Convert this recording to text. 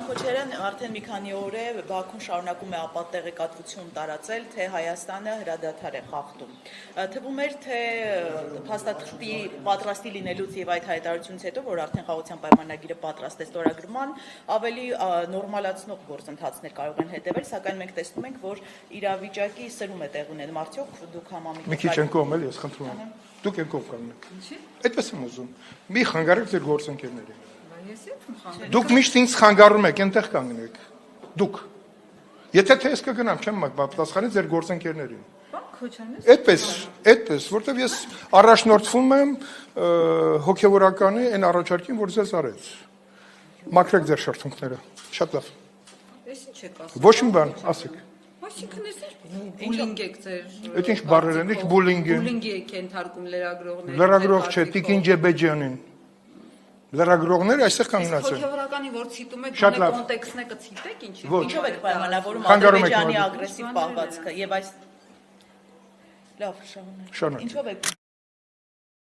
Քոչարյան արդեն մի քանի օր է Բաքուն շարունակում է ապատեղեկատվություն տարածել, թե Հայաստանը հրադադար է խախտում։ Թվում էր, թե փաստաթղթի պատրաստի լինելուց եւ այդ հայտարարությունից հետո, որ արդեն խաղաղության պայմանագիրը պատրաստ է ստորագրման, ավելի նորմալացնող գործընթացներ կարող են հետևել, սակայն մենք տեսնում ենք, որ իրավիճակի սրում է տեղ ունենում։ Արդյոք դուք համամիտ Մի քիչ են կողմ էլի, ես խնդրում եմ։ Դուք եք կողմ կանգնեք։ Այդպես եմ ուզում։ Մի խանգարեք ձեր գործընկերներին։ Դուք միշտ ինձ խանգարում եք, այնտեղ կանգնեք։ Դուք։ Եթե թե ես կգնամ, չեմ պատասխանի ձեր գործընկերներին։ Այդպես, որտեվ ես առաջնորդվում եմ հոգևորականի այն առաջարկին, որ ձեզ արեց։ Մաքրեք ձեր շրթունքները։ Շատ լավ։ Ոչ մի բան, ասեք։ Այսինքն էս բուլինգ եք ձեր։ Այդ ինչ բառեր են, ինչ բուլինգ են։ Բուլինգի եք ենթարկում լրագրողներին։ Լրագրող չէ, Տիկին Ջեբեջյանին։ Լրագրողները այստեղ կանգնած են։ Հոգևորականի որ ցիտում եք, բանը կոնտեքստն է կցիտեք, ինչի։ Ինչով եք պայմանավորում Ադրբեջանի ագրեսիվ պահվածքը եւ այս լավ շահում։ Շարունակ։ Ինչով եք